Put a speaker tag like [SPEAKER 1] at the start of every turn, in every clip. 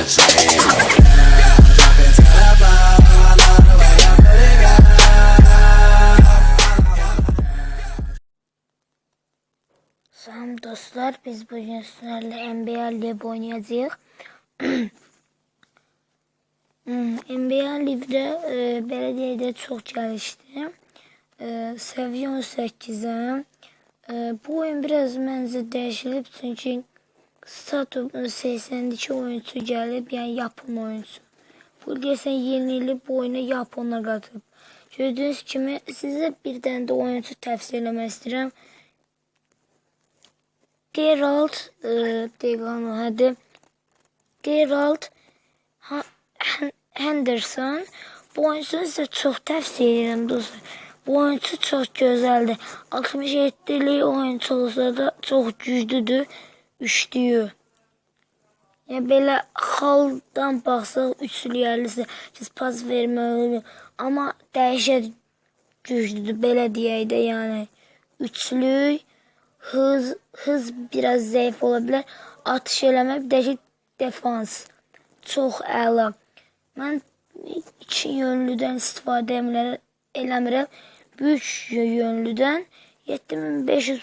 [SPEAKER 1] Salam dostlar, biz bugün sizlerle NBA Live oynayacağız. NBA Live'de belediyede çok çalıştım. Seviye 18'im. Bu oyun biraz mənzə dəyişilib çünki status 82 oyuncu gəlib, yəni yapım oyuncu. Bu deyəsən yenilib bu oyuna Japonlar qatıb. Gördüyünüz kimi sizə bir dənə də oyuncu təvsiyə eləmək istəyirəm. Geralt Henderson. Bu oyuncu size çok tavsiye ederim dostlar. Bu oyuncu çok güzeldi. 67'li oyuncu olsa da çok güçlüdür. Üçlüyü. Yani böyle haldan baxsaq üçlü yerlisi siz pas verməli. Ama dəhşət güçlüdür. Belə deyək də yəni. Üçlü. Hız biraz zayıf olabilir. Atış eləmə, bir də defans. Çox əla. Mən iki yönlüdən istifadə eləmirəm. Üç yönlüdən 7500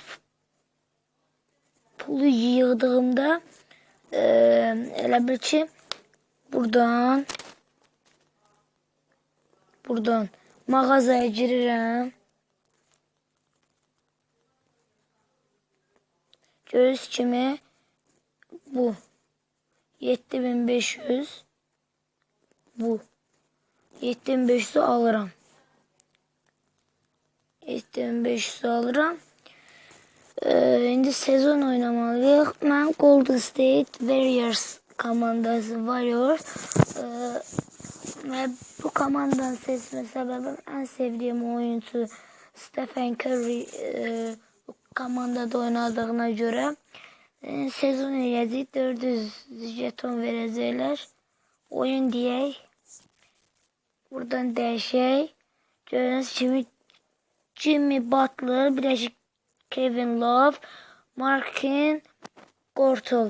[SPEAKER 1] pulu yığdığımda elə bil ki buradan mağazaya girirəm. Göz kimi bu 7500 bu 7500'ü alıram. 7500'ü alıram. İndi sezon oynamalıyıq. Mən Golden State Warriors komandası Warriors ve bu komandanın seçme sebebim en sevdiğim oyuncu Stephen Curry bu komandada oynadığına göre sezon eləyəcək 400 jeton verəcəklər. Oyun deyək. Buradan dəyişək. Gördüyünüz kimi Jimmy Butler, birləşik Kevin Love, Markin Gortal.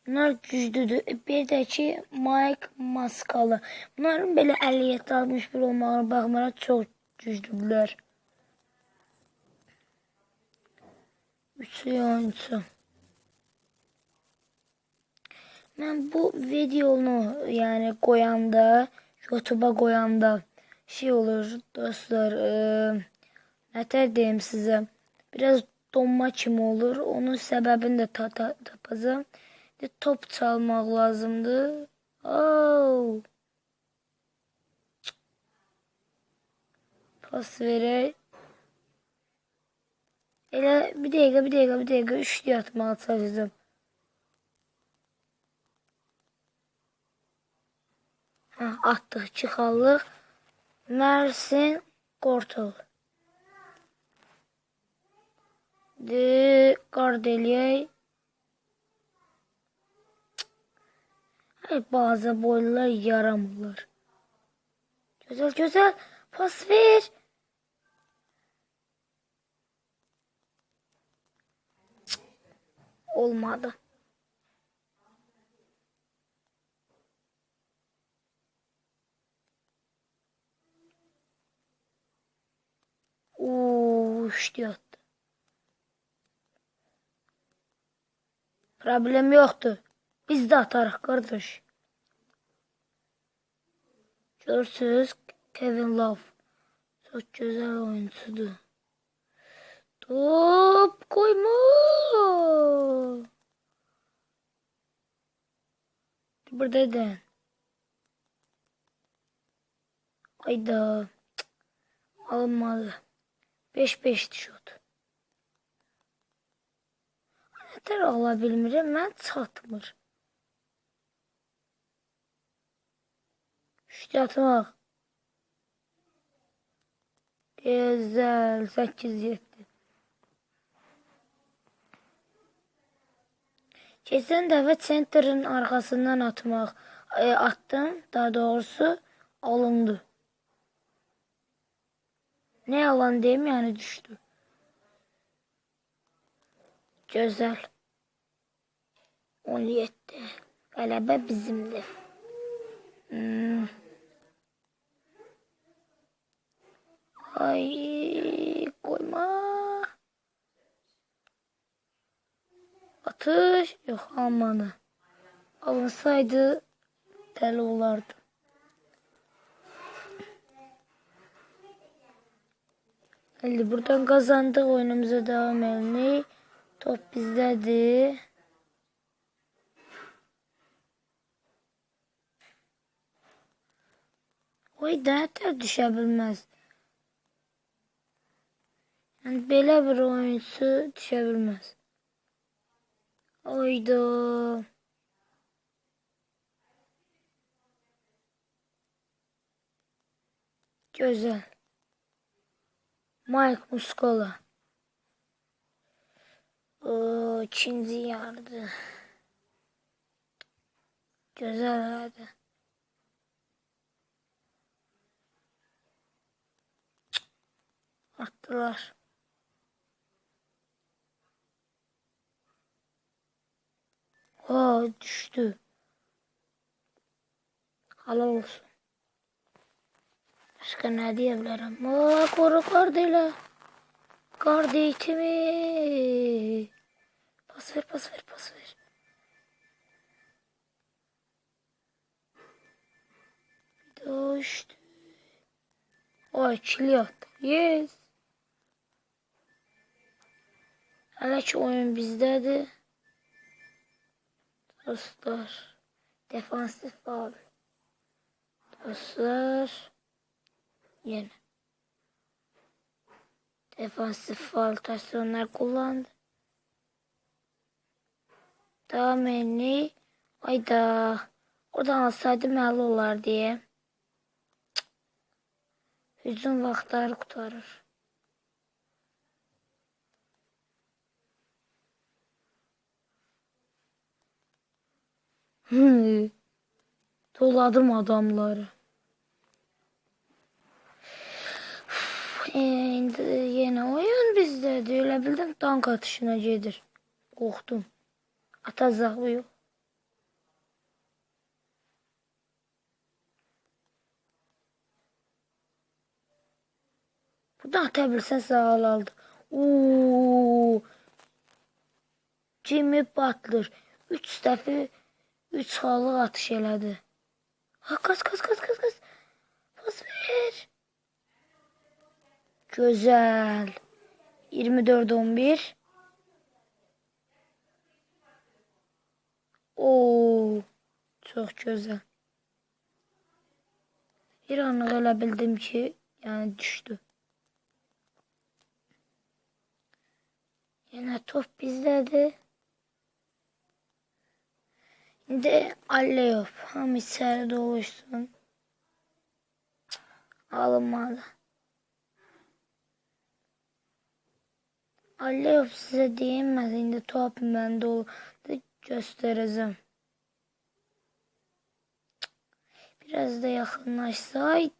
[SPEAKER 1] Bunlar güclüdür. Bir də ki Mike Muscala. Bunların belə 57-61 olmağına baxmayaraq çox güclüdürlər. Üçlü oyuncu. Ben bu videonu yani koyanda, YouTube'a koyanda şey olur dostlar, ne diyeyim size, biraz donma kimi olur. Onun sebebini de tapacağım. Top çalmak lazımdı. Oh. Pas verək. Elə bir dəqiqə üçlü atmağa çalışacağım. Attık çıxallıq. Mersin Gortal. Qard eləyək. Bazı boylular yaramırlar. Güzel. Pas ver. Olmadı. Üçlü attı. Problem yoktu. Biz de atarıq kardeş. Görürsünüz Kevin Love. Çok güzel oyuncudur. Top koyma. Burada da. Hayda. Alınmadı. 5-5 şut. Nətər ala bilmirəm, mən çatmır. Şut atmaq. Güzel. 8-7. Keçən dəfə center'ın arkasından attım. Daha doğrusu alındı. Ne yalan diyeyim yani düştü. Güzel. 17. Qələbə bizimdir. Ay koyma. Atış yok, almadı. Alınsaydı deli olardı. Hadi buradan kazandık, oyunumuza devam edelim. Top bizdedir. Oy da düşebilmez. Yani böyle bir oyuncu düşebilmez. Oydu. Güzel. Mike Muscola. İkinci yardı. Güzel hadi. Attılar. Düştü. Halal olsun. Başka ne diyebilirim? Koru kardıyla. Kardı eğitimi. Pas ver, pas ver, pas ver. Bir daha düştü. Çili attı. Yes. Hele ki oyun bizdedir. Dostlar. Defansif faul. Dostlar. Yine. Defansif faul taşıyonlar kullandı. Daha menli. Ayda. Oradan alsaydı məhəl olar diye. Hücum vaxtları kurtarır. Doladım adamları. Yine oyun bizde. Öyle bildim, tank atışına gelir. Korktum. Atacaq bu yok. Buradan atabilsən sağ aldı. Jimmy Butler 3 dəfə 3 halıq atış elədi. Qaz. Pas ver. Güzel. 24-11. Çok güzel. Bir anlık elə bildim ki, yani düştü. Yine top bizdedir. Şimdi Aleyop. Ham içeri doluşsun. Alınmadı. Aleyop size değinmez. Şimdi top bende oldu. Göstereceğim. Biraz da yakınlaşsaydı.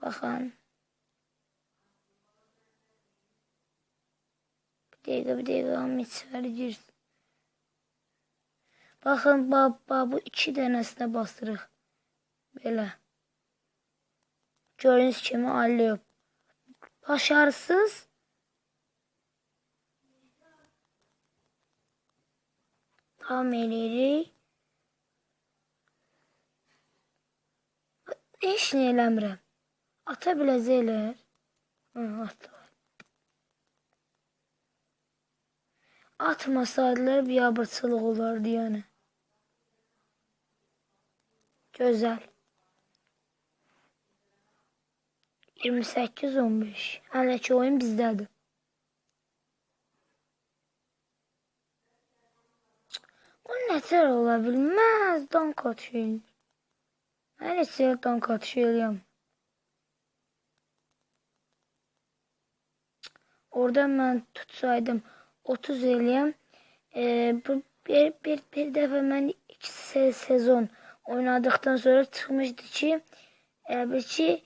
[SPEAKER 1] Bakın. Bir dakika Ahmet içeri girsin. Bakın bu 2 dənəsinə basırıq. Belə. Gördüğünüz kimi alıyor. Başarısız. Tam eləyirik. Heç nə eləmirəm. Ata biləcəklər. Atdı. Atmasaydılar bir abırçılıq olardı yani. Güzel. 28-15. Hələ ki oyun bizdədir. O nətər ola bilməz. Dank atışıyım. Mən isə dank atışıyım. Oradan mən tutsaydım 30 eləyəm. Bir dəfə mən 2 sezon oynadıktan sonra çıxmışdı ki,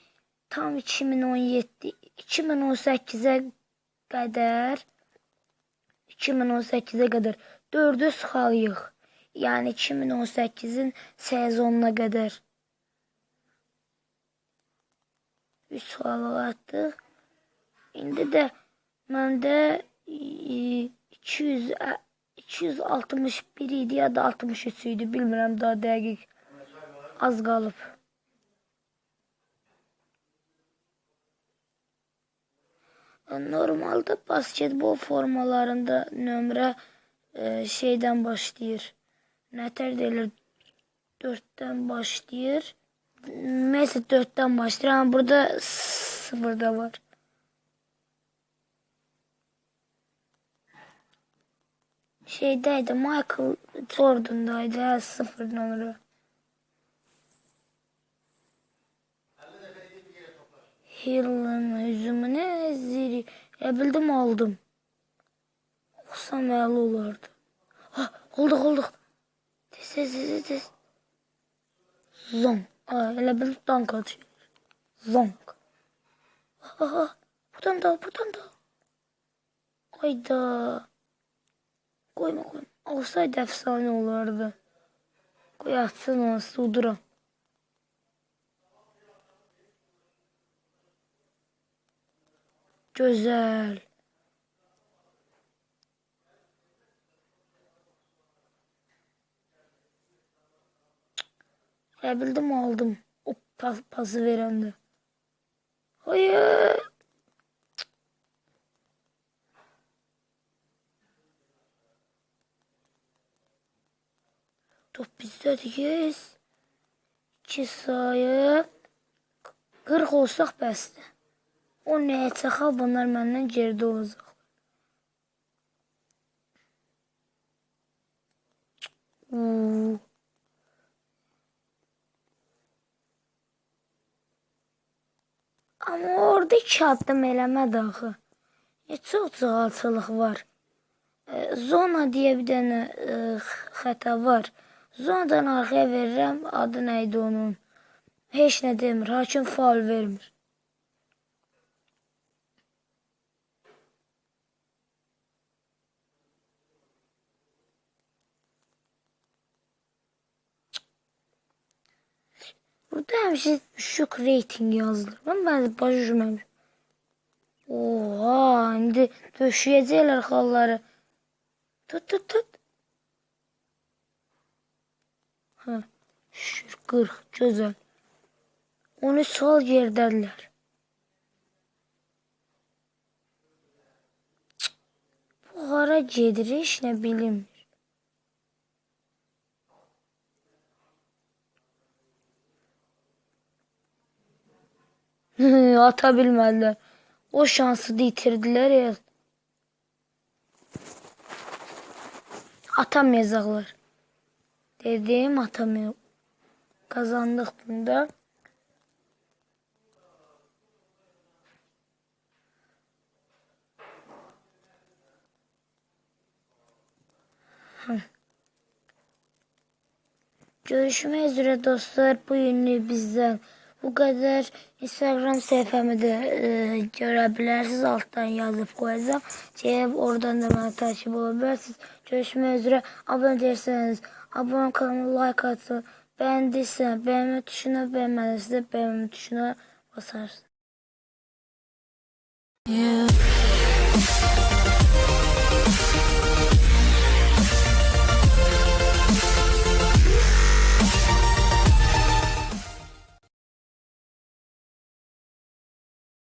[SPEAKER 1] tam 2017, 2018'e kadar 2018'e kadar 4'ü sıxalıyıq. Yəni 2018'in sezonuna kadar 3 sıxalıq atdıq. İndi də məndə 261 idi ya da 63 idi, bilmirəm daha dəqiq. Az qalıb. Normalde basketbol formalarında nömrə şeydən başlayır. Nətər deyilir? 4'ten başlayır. Mesela 4'ten başlayır ama burada 0'da var. Şeydeydi, Michael Jordan'daydı 0 numara. Hill'in hücumunu ziri. Bildim aldım. Olsam əli olardı. Olduk. Tez. Zonk. Elə bil dank atıyor. Zonk. Buradan da. Hayda. Koyma. Olsaydı efsane olardı. Koy atsın onu, suduram. Güzel. Bildim aldım. O pası verende. Hayır. Top bizdeyiz. 2 sayı. 40 olsaq bəsdir. O nəyə çaxal, bunlar məndən geridə olacaq. Amma orada 2 addım eləmədi axı. Çox cığalçılıq var. Zona deyə bir dənə xəta var. Zonadan arxaya verirəm, adı nəydi onun? Heç nə demir, hakim faul vermir. Burada həmişə şok reyting yazılır. Mən başa düşməmişəm. Oha, indi döşəyəcəklər xalları. Tut. Şükür 40, gözəl. 13 sual yerdədirlər. Bu hara gedir, heç nə bilinmir. Ata bilmədilər. O şansı da itirdilər ya. Atamayacaqlar. Dedim atamıyor. Kazandık bunda. Görüşmek üzere dostlar. Bu günlük bizden bu kadar. Instagram sayfamı da görebilirsiniz. Alttan yazıp koyacağım. Oradan da bana takip olabilirsiniz. Görüşmek üzere. Abone değilseniz abone kanalıma like atın. Beğendiysen beğenme tuşuna, beğenmediyse beğenme tuşuna basarsın. Yeah.